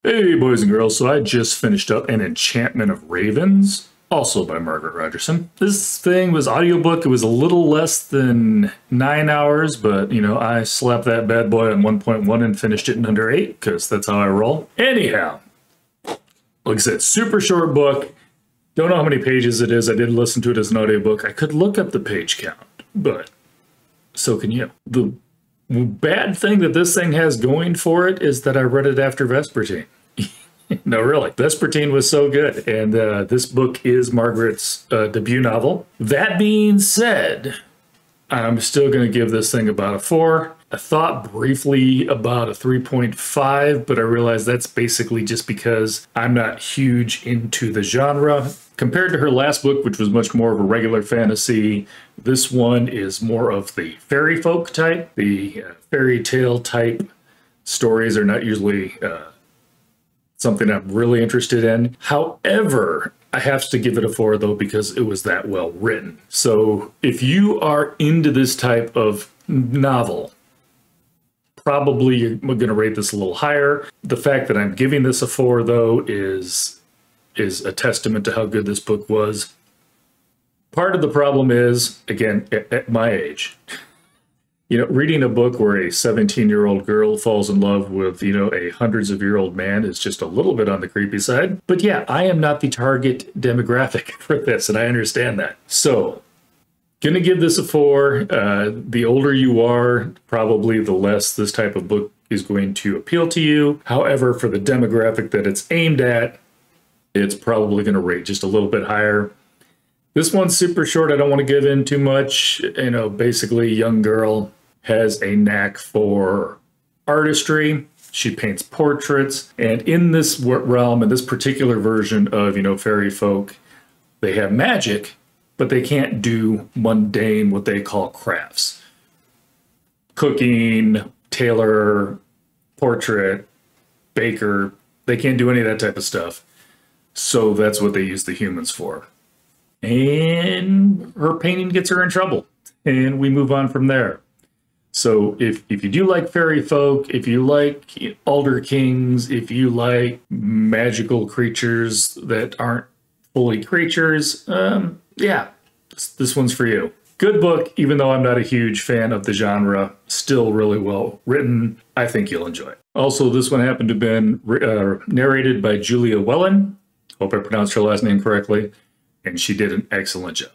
Hey boys and girls, so I just finished up an Enchantment of Ravens, also by Margaret Rogerson. This thing was audiobook. It was a little less than 9 hours, but I slapped that bad boy on 1.1 and finished it in under 8, because that's how I roll. Anyhow, like I said, super short book. Don't know how many pages it is. I did listen to it as an audiobook. I could look up the page count, but so can you. The bad thing that this thing has going for it is that I read it after Vespertine. No, really. Vespertine was so good. And this book is Margaret's debut novel. That being said, I'm still going to give this thing about a 4. I thought briefly about a 3.5, but I realized that's basically just because I'm not huge into the genre. Compared to her last book, which was much more of a regular fantasy, this one is more of the fairy folk type. The fairy tale type stories are not usually something I'm really interested in. However, I have to give it a 4 though, because it was that well written. So if you are into this type of novel, probably you're going to rate this a little higher. The fact that I'm giving this a 4 though is a testament to how good this book was. Part of the problem is, again, at my age, reading a book where a 17-year-old girl falls in love with, a hundreds-of-year-old man is just a little bit on the creepy side. But yeah, I am not the target demographic for this, and I understand that. So, gonna give this a 4. The older you are, probably the less this type of book is going to appeal to you. However, for the demographic that it's aimed at, it's probably going to rate just a little bit higher. This one's super short. I don't want to give in too much. Basically, young girl has a knack for artistry. She paints portraits. And in this realm, in this particular version of, fairy folk, they have magic, but they can't do mundane, what they call crafts. Cooking, tailor, portrait, baker, they can't do any of that type of stuff. So that's what they use the humans for. And her painting gets her in trouble. And we move on from there. So if you do like fairy folk, if you like alder kings, if you like magical creatures that aren't fully creatures, yeah, this one's for you. Good book, even though I'm not a huge fan of the genre. Still really well written. I think you'll enjoy it. Also, this one happened to have been narrated by Julia Wellen. Hope I pronounced her last name correctly. And she did an excellent job.